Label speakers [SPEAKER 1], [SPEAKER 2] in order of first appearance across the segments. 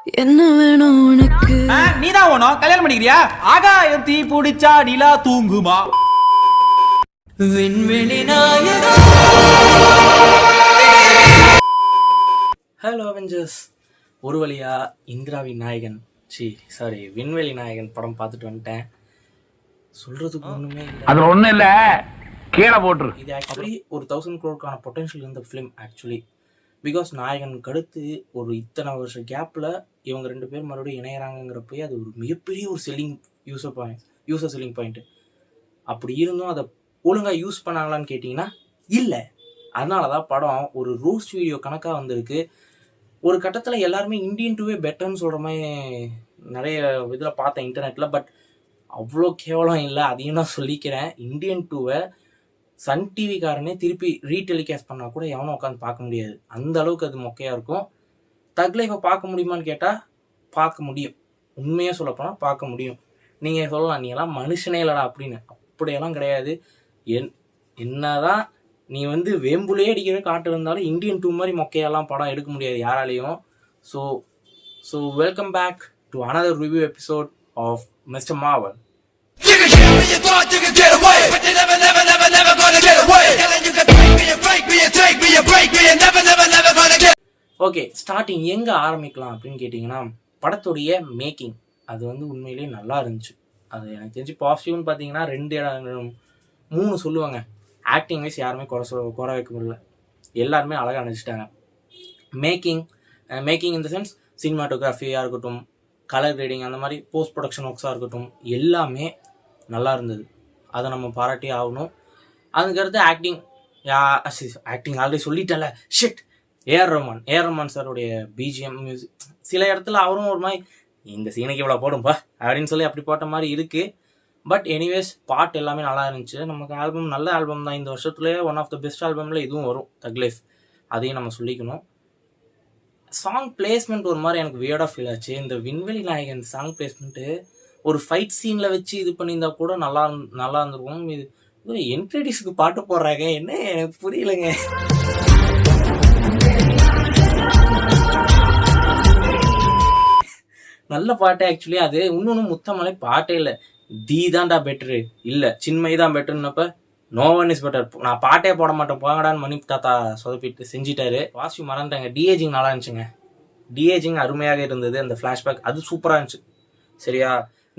[SPEAKER 1] என்ன வேணும் உனக்கு?
[SPEAKER 2] நீதான் ஓணும் கல்யாணம் பண்ணிக்கிறியா? ஆகாயம் தீ பிடிச்சா நிலா தூங்குமா?
[SPEAKER 1] விண்வெளி நாயகா.
[SPEAKER 3] ஹலோ அவெஞ்சர்ஸ், ஒரு வழியா இந்திராவின் நாயகன் விண்வெளி நாயகன் படம் பார்த்துட்டு வந்துட்டேன். சொல்றதுக்கு ஒண்ணுமே இல்லை.
[SPEAKER 4] அது ஒண்ணும் இல்ல, கீழே போட்டுரு.
[SPEAKER 3] இது ஆக்சுவலி ஒரு 1000 crore பொட்டன்ஷியல் இருந்த ஃபிலிம் ஆக்சுவலி. பிகாஸ் நாயகனுக்கு அடுத்து ஒரு இத்தனை வருஷம் கேப்பில் இவங்க 2 பேர் மறுபடியும் இணையறாங்கிறப்பே அது ஒரு மிகப்பெரிய ஒரு யூசர் செல்லிங் பாயிண்ட். அப்படி இருந்தும் அதை ஒழுங்காக யூஸ் பண்ணாங்களான்னு கேட்டிங்கன்னா இல்லை. அதனால தான் படம் ஒரு ரோஸ்ட் வீடியோ கணக்காக வந்திருக்கு. ஒரு கட்டத்தில் எல்லாருமே இந்தியன் 2வே பெட்டர்னு சொல்கிற மாதிரி நிறைய இதில் பார்த்தேன் இன்டர்நெட்டில். பட் அவ்வளோ கேவலம் இல்லை, அதையும் நான் சொல்லிக்கிறேன். இந்தியன் 2வை சன் டிவிக்காரனே திருப்பி ரீடெலிகாஸ்ட் பண்ணால் கூட எவனும் உட்காந்து பார்க்க முடியாது. அந்த அளவுக்கு அது மொக்கையாக இருக்கும். தக் லைஃபை பார்க்க முடியுமான்னு கேட்டால் பார்க்க முடியும். உண்மையாக சொல்லப்போனால் பார்க்க முடியும். நீங்கள் சொல்லலாம், நீ எல்லாம் மனுஷனே இல்லடா அப்படின்னு. அப்படியெல்லாம் கிடையாது. என்னதான் நீ வேம்புலேயே அடிக்கிற காட்டு இருந்தாலும் இந்தியன் 2 மாதிரி மொக்கையெல்லாம் படம் எடுக்க முடியாது யாராலையும். So welcome back to another review episode of mister Marvel.
[SPEAKER 5] You can kill me, you thought you could get away, but you never gonna get away. You can break me, you break me, you take me, you break me, you never gonna get.
[SPEAKER 3] Okay, starting எங்கே ஆரம்பிக்கலாம் அப்படின்னு கேட்டிங்கன்னா, படத்துடைய making அது உண்மையிலேயே நல்லா இருந்துச்சு. அது எனக்கு தெரிஞ்சு பாசிட்டிவ்னு பார்த்தீங்கன்னா 3 சொல்லுவாங்க. ஆக்டிங் வைஸ் யாருமே குறை வைக்க முடியல, எல்லாருமே அழகாக நினச்சிட்டாங்க. மேக்கிங் இந்த சென்ஸ் சினிமாட்டோகிராஃபியாக இருக்கட்டும், கலர் கிரேடிங், அந்த மாதிரி போஸ்ட் ப்ரொடக்ஷன் ஒர்க்ஸாக இருக்கட்டும், எல்லாமே நல்லா இருந்தது. அதை நம்ம பாராட்டி ஆகணும். அதுக்கடுத்து ஆக்டிங் ஆல்ரெடி சொல்லிட்டல ஷிட். ஏஆர் ரஹ்மான் சாருடைய பிஜிஎம் மியூசிக், சில இடத்துல அவரும் ஒரு மாதிரி இந்த சீனுக்கு இவ்வளோ போடும்பா அப்படின்னு சொல்லி அப்படி போட்ட மாதிரி இருக்குது. பட் எனிவேஸ் பாட்டு எல்லாமே நல்லா இருந்துச்சு. நமக்கு நல்ல ஆல்பம் தான். இந்த வருஷத்துலேயே ஒன் ஆஃப் த பெஸ்ட் ஆல்பமில் இதுவும் வரும், தக் லைஃப். அதையும் நம்ம சொல்லிக்கணும். சாங் பிளேஸ்மெண்ட் ஒரு மாதிரி எனக்கு வியர்டாக ஃபீல் ஆச்சு. இந்த விண்வெளி நாயகன் சாங் பிளேஸ்மெண்ட்டு ஒரு ஃபைட் சீனில் வச்சு இது பண்ணியிருந்தா கூட நல்லா இருந்திருக்கும். இது என்ட்ரடிஸ்க்கு பாட்டு போடுறாங்க, என்ன எனக்கு புரியலைங்க. நல்ல பாட்டு ஆக்சுவலி. அது இன்னொன்று முத்தமலை பாட்டே இல்லை. தி தான்டா பெட்ரு, இல்லை சின்மை தான் பெட்டர்னப்ப நோ ஒன் இஸ் பெட்டர். நான் பாட்டே போட மாட்டேன் போங்கடான்னு மணி தாத்தா சொதப்பிட்டு செஞ்சிட்டாரு. வாசியம் மறந்துட்டாங்க. டிஏஜிங் நல்லா இருந்துச்சுங்க. டிஏஜிங் அருமையாக இருந்தது. அந்த ஃப்ளாஷ்பேக் அது சூப்பராக இருந்துச்சு. சரியா,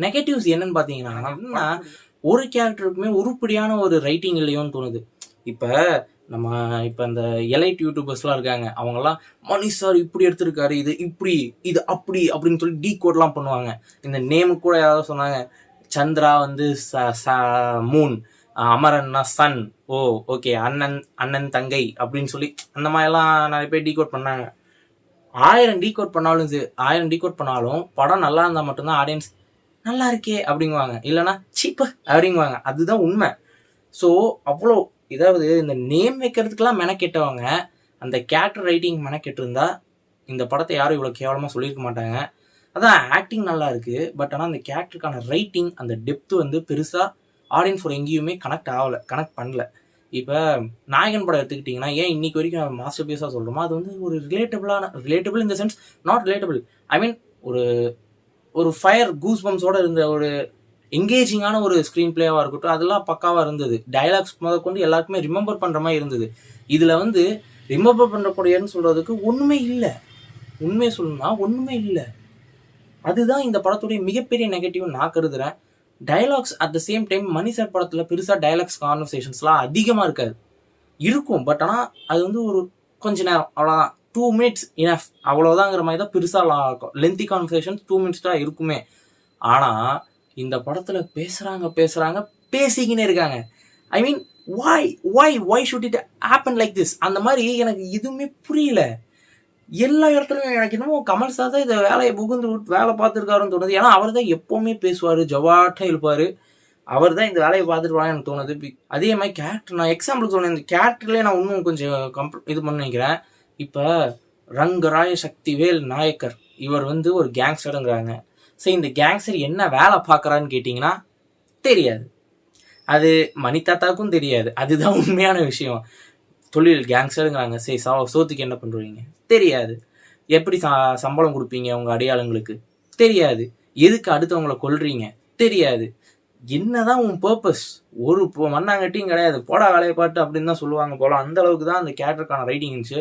[SPEAKER 3] நெகட்டிவ்ஸ் என்னன்னு பார்த்தீங்கன்னா, ஒரு கேரக்டருக்குமே உருப்படியான ஒரு ரைட்டிங் இல்லையோன்னு தோணுது. இப்போ இந்த எலைட் யூடியூபர்ஸ்லாம் இருக்காங்க, அவங்கெல்லாம் மணி சார் இப்படி எடுத்திருக்காரு, இது இப்படி இது அப்படி அப்படின்னு சொல்லி டீ கோட்லாம் பண்ணுவாங்க. இந்த நேமுக்கு கூட யாராவது சொன்னாங்க, சந்திரா மூன், அமரன்னா சன், ஓகே அண்ணன் தங்கை அப்படின்னு சொல்லி அந்த மாதிரிலாம் நிறைய பேர் டீகோட் பண்ணாங்க. 1000 டீகோட் பண்ணாலும் படம் நல்லா இருந்தால் மட்டும்தான் ஆடியன்ஸ் நல்லா இருக்கே அப்படிங்குவாங்க, இல்லைனா சீப்பு அப்படிங்குவாங்க. அதுதான் உண்மை. ஸோ அவ்வளோ இதாவது இந்த நேம் வைக்கிறதுக்கெல்லாம் மெனக்கெட்டவங்க அந்த கேரக்டர் ரைட்டிங் மெனக்கெட்டு இருந்தா இந்த படத்தை யாரும் இவ்வளோ கேவலமாக சொல்லியிருக்க மாட்டாங்க. அதான் ஆக்டிங் நல்லா இருக்குது, பட் ஆனால் அந்த கேரக்டருக்கான ரைட்டிங், அந்த டெப்த்து பெருசாக ஆடியன்ஸோட எங்கேயுமே கனெக்ட் பண்ணல. இப்போ நாயகன் படம் எடுத்துக்கிட்டிங்கன்னா, ஏன் இன்னைக்கு வரைக்கும் மாஸ்டர் பீஸாக சொல்கிறோமோ, அது ஒரு ரிலேட்டபிள் இந்த சென்ஸ், நாட் ரிலேட்டபிள், ஐ மீன் ஒரு ஃபயர் கூஸ் பம்ஸோடு இருந்த ஒரு எங்கேஜிங்கான ஒரு ஸ்க்ரீன் பிளேவாக இருக்கட்டும், அதெல்லாம் பக்காவாக இருந்தது. டைலாக்ஸ் கொண்டு எல்லாருக்குமே ரிமெம்பர் பண்ணுற மாதிரி இருந்தது. இதில் ரிமெம்பர் பண்ணக்கூடியன்னு சொல்கிறதுக்கு ஒன்றுமே இல்லை. உண்மையை சொல்லணும்னா ஒன்றுமே இல்லை. அதுதான் இந்த படத்துடைய மிகப்பெரிய நெகட்டிவ் நான் கருதுகிறேன். Dialogues at the same time Mani sir படத்தில் பெருசாக டைலாக்ஸ் கான்வர்சேஷன்ஸ்லாம் அதிகமாக இருக்காது, இருக்கும். பட் ஆனால் அது ஒரு கொஞ்ச நேரம், அவ்வளோதான், 2 minutes இனஃப், அவ்வளோதாங்கிற மாதிரி தான் பெருசாக லென்த்தி கான்வர்சேஷன்ஸ் 2 minutes தான் இருக்குமே. ஆனால் இந்த படத்தில் பேசுகிறாங்க பேசிக்கினே இருக்காங்க. ஐ மீன் why should it happen like this? அந்த மாதிரி எனக்கு எதுவுமே புரியல. எல்லா இடத்துலையும் எனக்கு என்னமோ கமல் சார் தான் இதை வேலையை புகுந்து வேலை பார்த்துருக்காருன்னு தோணுது. ஏன்னா அவர் தான் எப்போவுமே பேசுவார், ஜவாட்டாக இருப்பார். அவர் தான் இந்த வேலையை பார்த்துருவாங்க எனக்கு தோணுது. அதே மாதிரி கேரக்டர், நான் எக்ஸாம்பிளுக்கு சொன்னேன், இந்த கேரக்டர்லேயே நான் இன்னும் கொஞ்சம் இது பண்ண நினைக்கிறேன். இப்போ ரங்கராய சக்திவேல் நாயக்கர், இவர் ஒரு கேங்ஸ்டருங்கிறாங்க. சரி, இந்த கேங்ஸ்டர் என்ன வேலை பார்க்குறான்னு கேட்டிங்கன்னா தெரியாது. அது மணித்தாத்தாவுக்கும் தெரியாது. அதுதான் உண்மையான விஷயம். தொழில் கேங்ஸ்டருங்கிறாங்க. சரி, சோத்துக்கு என்ன பண்ணுறீங்க தெரியாது. எப்படி சம்பளம் கொடுப்பீங்க உங்க அடியாளுங்களுக்கு தெரியாது. எதுக்கு அடுத்தவங்களை கொல்றீங்க தெரியாது. என்னதான் உன் பர்பஸ்? ஒரு மண்ணாங்கட்டியும் கிடையாது, போடா வேலையை பாட்டு அப்படின்னு தான் சொல்லுவாங்க போல. அந்த அளவுக்கு தான் அந்த கேரக்டருக்கான ரைட்டிங் இருந்துச்சு.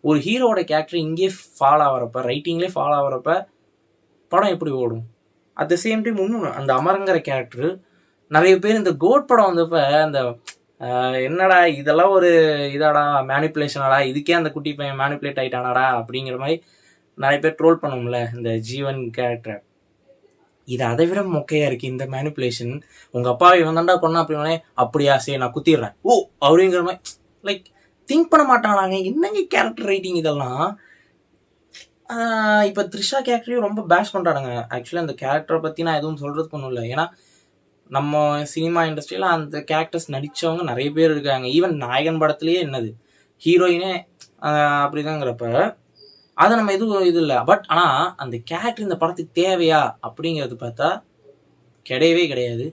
[SPEAKER 3] ஒரு ஹீரோட கேரக்டர் இங்கே ஃபாலோ ஆகிறப்ப, ரைட்டிங்லேயே ஃபாலோ ஆகிறப்ப படம் எப்படி ஓடும்? அட் த சேம் டைம் இன்னும் அந்த அமரங்கிற கேரக்டர் நிறைய பேர் இந்த கோட் படம் வந்தப்ப அந்த என்னடா இதெல்லாம் ஒரு இதாடா மேனிப்புலேஷனாடா, இதுக்கே அந்த குட்டி பையன் மேனிப்புலேட் ஆயிட்டானாடா அப்படிங்கிற மாதிரி நிறைய பேர் ட்ரோல் பண்ணுவோம்ல இந்த ஜீவன் கேரக்டர். இது அதை விட மொக்கையா இருக்கு இந்த மேனிப்புலேஷன். உங்க அப்பாவை வந்தாண்டா கொண்டா அப்படின்னாலே அப்படியா சரி நான் குத்திடுறேன் ஓ அப்படிங்கிற மாதிரி லைக் திங்க் பண்ண மாட்டானாங்க. என்னங்க கேரக்டர் ரைட்டிங் இதெல்லாம். இப்போ த்ரிஷா கேரக்டரையும் ரொம்ப பேஷ் பண்ணுறானுங்க. ஆக்சுவலி அந்த கேரக்டரை பற்றி நான் எதுவும் சொல்கிறதுக்கு ஒன்றும் இல்லை. ஏன்னா நம்ம சினிமா இண்டஸ்ட்ரியில் அந்த கேரக்டர்ஸ் நடித்தவங்க நிறைய பேர் இருக்காங்க. ஈவன் நாயகன் படத்துலேயே என்னது ஹீரோயினே அப்படிதாங்கிறப்ப அதை நம்ம எதுவும் இது இல்லை. பட் ஆனால் அந்த கேரக்டர் இந்த படத்துக்கு தேவையா அப்படிங்கிறது பார்த்தா கிடையவே கிடையாது.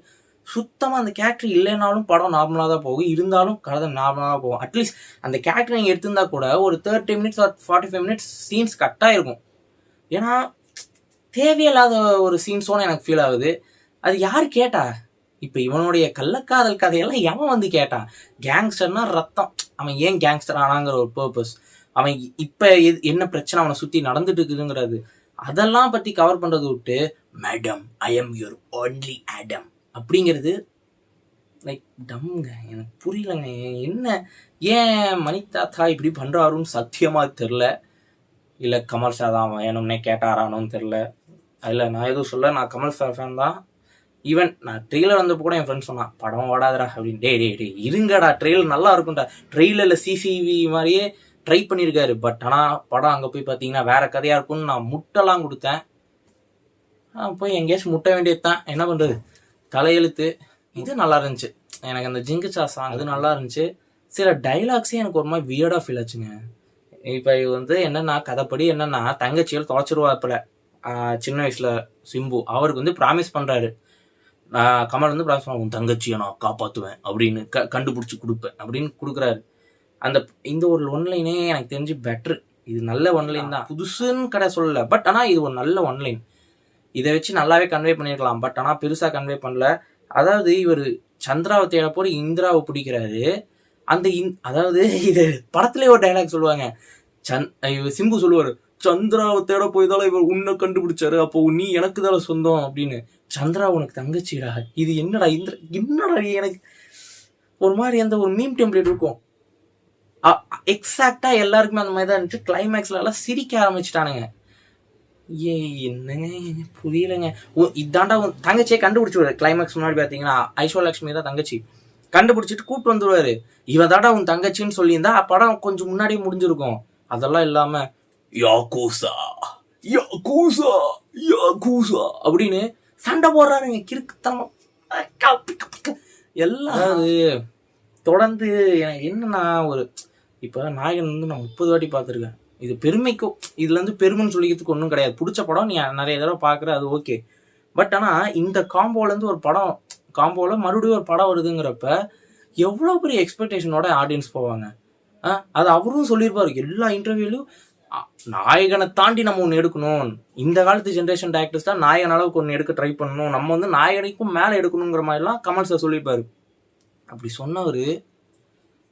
[SPEAKER 3] சுத்தமாக அந்த கேரக்டர் இல்லைனாலும் படம் நார்மலாக தான் போகும், இருந்தாலும் கதை நார்மலாக தான் போகும். அட்லீஸ்ட் அந்த கேரக்டர் நீங்கள் எடுத்திருந்தா கூட ஒரு 30 மினிட்ஸ் ஆர் 45 மினிட்ஸ் சீன்ஸ் கரெக்டாக இருக்கும். ஏன்னா தேவையில்லாத ஒரு சீன்ஸோன்னு எனக்கு ஃபீல் ஆகுது. அது யார் கேட்டா? இப்போ இவனுடைய கள்ளக்காதல் கதையெல்லாம் எவன் வந்து கேட்டான்? கேங்ஸ்டர்னா ரத்தம், அவன் ஏன் கேங்ஸ்டர் ஆனாங்கிற ஒரு பர்பஸ், அவன் இப்போ என்ன பிரச்சனை அவனை சுற்றி நடந்துட்டு இருக்குதுங்கிறது அதெல்லாம் பற்றி கவர் பண்ணுறது விட்டு madam I am your only Adam அப்படிங்கிறது லைக் டம்ங்க. எனக்கு புரியலங்க. என்ன ஏன் மணிதாத்தா இப்படி பண்ணுறாருன்னு சத்தியமாக தெரில. இல்லை கமல் சார் தான் வேணும்னே கேட்டாரானோன்னு தெரில. அதில் நான் எதுவும் சொல்ல, நான் கமல் சார் ஃபேன் தான். ஈவன் நான் ட்ரெய்லர் வந்தப்போ கூட என் ஃப்ரெண்ட் சொன்னான் படம் ஓடாதரா அப்படின்னு. டே இருங்கடா, ட்ரெய்லர் நல்லா இருக்கும்டா. ட்ரெய்லரில் சிசிவி மாதிரியே ட்ரை பண்ணியிருக்காரு. பட் ஆனால் படம் அங்கே போய் பார்த்தீங்கன்னா வேற கதையாக இருக்கும்னு நான் முட்டைலாம் கொடுத்தேன். போய் எங்கேயாச்சும் முட்டை வேண்டியது தான், என்ன பண்ணுறது, தலையெழுத்து. இது நல்லா இருந்துச்சு எனக்கு, அந்த ஜிங்குச்சா சாங் அது நல்லா இருந்துச்சு. சில டைலாக்ஸே எனக்கு ஒரு மாதிரி வியர்டாக ஃபீல் ஆச்சுங்க. இப்போ வந்து என்னன்னா கதைப்படி என்னன்னா தங்கச்சியில் தொலைச்சிருவாப்புல சின்ன வயசுல சிம்பு அவருக்கு வந்து ப்ராமிஸ் பண்ணுறாரு. கமல் வந்து ப்ராமிஸ் பண்ண உன் தங்கச்சியை நான் காப்பாற்றுவேன் அப்படின்னு கண்டுபிடிச்சி கொடுப்பேன் அப்படின்னு கொடுக்குறாரு. இந்த ஒரு ஒன்லைனே எனக்கு தெரிஞ்சு பெட்ரு. இது நல்ல ஒன்லைன் தான், புதுசுன்னு கடை சொல்லலை. பட் ஆனால் இது ஒரு நல்ல ஒன்லைன். இதை வச்சு நல்லாவே கன்வே பண்ணியிருக்கலாம். பட் ஆனால் பெருசாக கன்வே பண்ணல. அதாவது இவர் சந்திராவை தேட போய் இந்திராவை பிடிக்கிறாரு. அதாவது இது படத்துலேயே ஒரு டைலாக் சொல்லுவாங்க. சிம்பு சொல்லுவார் சந்திராவை தேட போய் தால இவர் உன்னை கண்டுபிடிச்சாரு, அப்போ நீ எனக்கு தானே சொந்தம் அப்படின்னு. சந்திரா உனக்கு தங்கச்சிடா. இது என்னடா என்னடா எனக்கு ஒரு மாதிரி அந்த ஒரு மீம் டெம்ப்ளேட் இருக்கும். எக்ஸாக்டா எல்லாருக்குமே அந்த மாதிரி தான் இருந்துச்சு. கிளைமேக்ஸ்ல எல்லாம் சிரிக்க ஆரம்பிச்சுட்டானுங்க. என்னங்க புரியலைங்க. இதாண்டா தங்கச்சியை கண்டுபிடிச்சிடுவாரு. கிளைமேக்ஸ் முன்னாடி பார்த்தீங்கன்னா ஐஸ்வர்யலட்சுமி தான் தங்கச்சி. கண்டுபிடிச்சிட்டு கூப்பிட்டு வந்துடுவாரு. இவன் தாண்டா உன் தங்கச்சின்னு சொல்லியிருந்தா படம் கொஞ்சம் முன்னாடியே முடிஞ்சிருக்கும். அதெல்லாம் இல்லாம யாக்கூசா யாக்கூசா யாக்கூசா அப்படின்னு சண்டை போடுறாருங்க. கிறுக்குத்தனமா எல்லாம் தொடர்ந்து என்னன்னா ஒரு இப்போ நாயகன் வந்து நான் 30 வாட்டி பார்த்துருக்கேன். இது பெருமைக்கும் இதுல இருந்து பெருமைன்னு சொல்லிக்கிறதுக்கு ஒன்றும் கிடையாது. பிடிச்ச படம் நீ நிறைய தடவை பார்க்குற, அது ஓகே. பட் ஆனால் இந்த காம்போலேருந்து ஒரு படம் காம்போவில் மறுபடியும் ஒரு படம் வருதுங்கிறப்ப எவ்வளோ பெரிய எக்ஸ்பெக்டேஷனோட ஆடியன்ஸ் போவாங்க. அது அவரும் சொல்லியிருப்பாரு எல்லா இன்டர்வியூலையும். நாயகனை தாண்டி நம்ம ஒன்று எடுக்கணும். இந்த காலத்து ஜென்ரேஷன் டேரக்டர்ஸ் தான் நாயகன் அளவுக்கு ஒன்று எடுக்க ட்ரை பண்ணணும், நம்ம வந்து நாயகனுக்கும் மேலே எடுக்கணுங்கிற மாதிரிலாம் கமல் சார் சொல்லியிருப்பாரு. அப்படி சொன்னவர்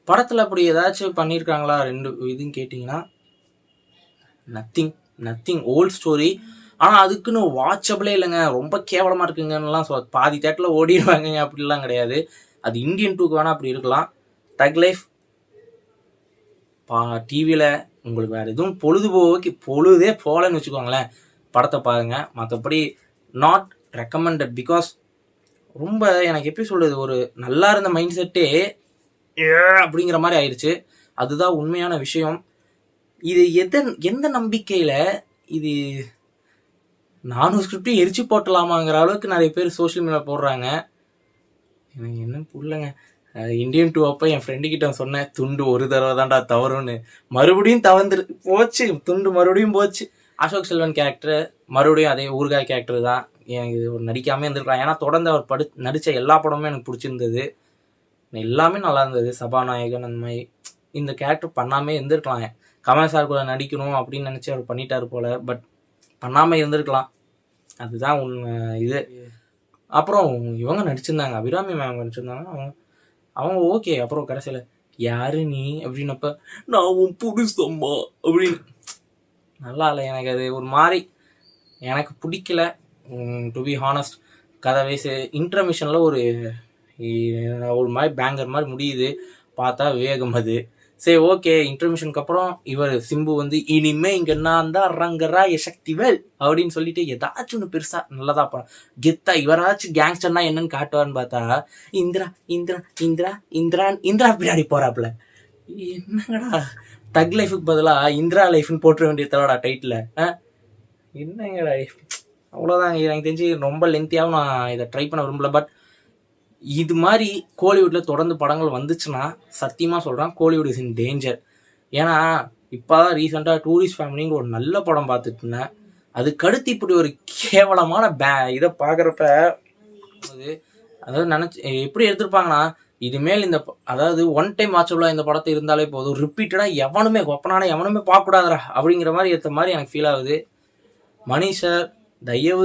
[SPEAKER 3] படத்தில் அப்படி ஏதாச்சும் பண்ணியிருக்காங்களா ரெண்டு இதுன்னு கேட்டிங்கன்னா நத்திங் ஓல்ட் ஸ்டோரி. ஆனால் அதுக்குன்னு வாட்சபிளே இல்லைங்க, ரொம்ப கேவலமாக இருக்குங்கலாம் பாதி தேட்டரில் ஓடிடுவாங்க. அப்படிலாம் கிடையாது. அது இந்தியன் 2க்கு வேணால் அப்படி இருக்கலாம். தக் லைஃப் டிவியில் உங்களுக்கு வேறு எதுவும் பொழுதே போகலன்னு வச்சுக்கோங்களேன், படத்தை பாருங்க. மற்றபடி நாட் ரெக்கமெண்டட். பிகாஸ் ரொம்ப எனக்கு எப்படி சொல்கிறது, ஒரு நல்லா இருந்த மைண்ட் செட்டே அப்படிங்கிற மாதிரி ஆயிடுச்சு. அதுதான் உண்மையான விஷயம். இது எந்த நம்பிக்கையில் இது நானும் ஸ்கிரிப்டையும் எரிச்சு போட்டலாமாங்கிற அளவுக்கு நிறைய பேர் சோஷியல் மீடியா போடுறாங்க. எனக்கு என்ன புரியலங்க. இந்தியன் 2 அப்போ என் ஃப்ரெண்டு கிட்ட சொன்னேன் துண்டு ஒரு தடவை தான்டா தவறுன்னு, மறுபடியும் தவறு போச்சு, துண்டு மறுபடியும் போச்சு. அசோக் செல்வன் கேரக்டர் மறுபடியும் அதே ஊர்காய் கேரக்டர் தான். எனக்கு ஒரு நடிக்காமல் இருந்திருக்கலாம். ஏன்னா தொடர்ந்து அவர் நடித்த எல்லா படமும் எனக்கு பிடிச்சிருந்தது, எல்லாமே நல்லா இருந்தது. சபாநாயகன் அந்த மாதிரி இந்த கேரக்டர் பண்ணாமே இருந்திருக்கலாம். கமல் சார் கூட நடிக்கணும் அப்படின்னு நினச்சி அவர் பண்ணிட்டாரு போல. பட் பண்ணாமல் இருந்திருக்கலாம், அதுதான் உண்மை இது. அப்புறம் இவங்க நடிச்சிருந்தாங்க, அபிராமி மேம் நடிச்சிருந்தாங்க. அவங்க ஓகே. அப்புறம் கடைசியில் யாரு நீ அப்படின்னப்ப நான் உன் புதுசம்மா அப்படின்னு நல்லா இல்லை. எனக்கு அது ஒரு மாதிரி எனக்கு பிடிக்கல டு பி ஹானஸ்ட். கதை வயசு இன்டர்மிஷனில் ஒரு மாதிரி பேங்கர் மாதிரி முடியுது, பார்த்தா விவேகம் அது. சரி ஓகே, இன்டர்மிஷனுக்கு அப்புறம் இவர் சிம்பு வந்து இனிமே இங்கே நான் தான் ரங்கரா சக்திவேல் அப்படின்னு சொல்லிட்டு ஏதாச்சும் ஒன்று பெருசா நல்லதா கெத்தா இவராச்சும் கேங்ஸ்டர்னா என்னன்னு காட்டுவான்னு பார்த்தா இந்திரா இந்திரா இந்திரா இந்திரான் இந்திரா பின்னாடி போறாப்புல. என்னங்கடா தக் லைஃபுக்கு பதிலாக இந்திரா லைஃப்னு போட்டுற வேண்டிய தடா டைட்டில். என்னங்கடா அவ்வளோதான். எனக்கு தெரிஞ்சு ரொம்ப லென்த்தியாகவும் நான் இதை ட்ரை பண்ண விரும்பல. பட் இது மாதிரி கோலிவுட்டில் தொடர்ந்து படங்கள் வந்துச்சுன்னா சத்தியமாக சொல்கிறேன், கோலிவுட் இஸ் இன் டேஞ்சர். ஏன்னா இப்போ தான் ரீசெண்டாக டூரிஸ்ட் ஃபேமிலிங்கிற ஒரு நல்ல படம் பார்த்துட்டு இருந்தேன். அதுக்கடுத்து இப்படி ஒரு கேவலமான இதை பார்க்குறப்ப அதாவது எப்படி எடுத்திருப்பாங்கன்னா, இதுமேல் அதாவது ஒன் டைம் வாட்சபிளாக இந்த படத்தை இருந்தாலே போதும், ரிப்பீட்டடாக எவனுமே கொப்பனான எவனுமே பார்க்கக்கூடாதுரா அப்படிங்கிற மாதிரி ஏற்ற மாதிரி எனக்கு ஃபீல் ஆகுது. மணி சார் தயவு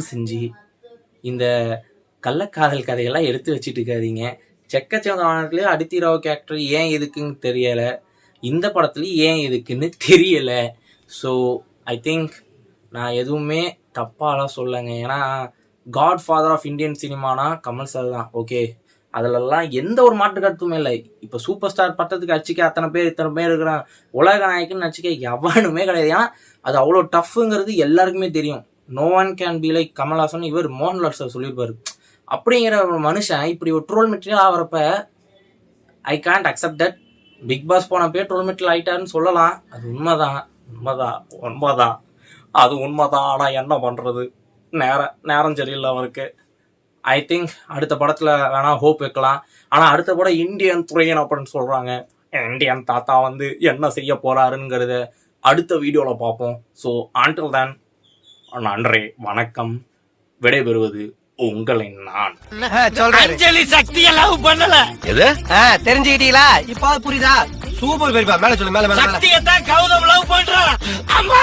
[SPEAKER 3] செஞ்சு இந்த கள்ளக்காதல் கதையெல்லாம் எடுத்து வச்சுட்டு இருக்காதீங்க. செக்கச்சவங்களே அடித்தீராவ கேரக்டர் ஏன் எதுக்குன்னு தெரியலை, இந்த படத்துலையும் ஏன் எதுக்குன்னு தெரியலை. ஸோ ஐ திங்க் நான் எதுவுமே தப்பாலாம் சொல்லலைங்க. ஏன்னா காட் ஃபாதர் ஆஃப் இந்தியன் சினிமானா கமல் சார் தான், ஓகே, அதிலெல்லாம் எந்த ஒரு மாற்று கருத்துமே இல்லை. இப்போ சூப்பர் ஸ்டார் பட்டத்துக்கு அடிச்சிக்க இத்தனை பேர் இருக்கிறான், உலக நாயக்குன்னு அடிச்சிக்க எவனுமே கிடையாது. ஏன்னா அது அவ்வளோ டஃப்புங்கிறது எல்லாருக்குமே தெரியும். No one can be like Kamal Haasan இவர் மோகன்லால் சார் சொல்லியிருப்பாரு. அப்படிங்கிற ஒரு மனுஷன் இப்படி ஒரு troll material ஆகிறப்ப I can't accept that. Big pass போன பேர் ட்ரோல் மெட்டீரியல் ஆகிட்டாருன்னு சொல்லலாம், அது உண்மைதான். அது உண்மைதான். ஆனால் என்ன பண்ணுறது, நேரம் சரியில்லை அவருக்கு. ஐ திங்க் அடுத்த படத்தில் வேணால் ஹோப் வைக்கலாம். ஆனால் அடுத்த படம் இந்தியன் துறையன் அப்படின்னு சொல்கிறாங்க. இந்தியன் தாத்தா வந்து என்ன செய்ய போகிறாருங்கிறத அடுத்த வீடியோவில் பார்ப்போம். ஸோ ஆன்டில் தேன் நன்றி, வணக்கம். விடைபெறுவது உங்களை நான்.
[SPEAKER 5] அஞ்சலி சக்தியை லவ் பண்ணல. எது தெரிஞ்சுக்கிட்டீங்களா? இப்ப புரியுதா? சூப்பர் பெரியப்பா, மேல சொல்லு, மேல சக்தியை தான் கௌதம் லவ் பண்றான். அம்மா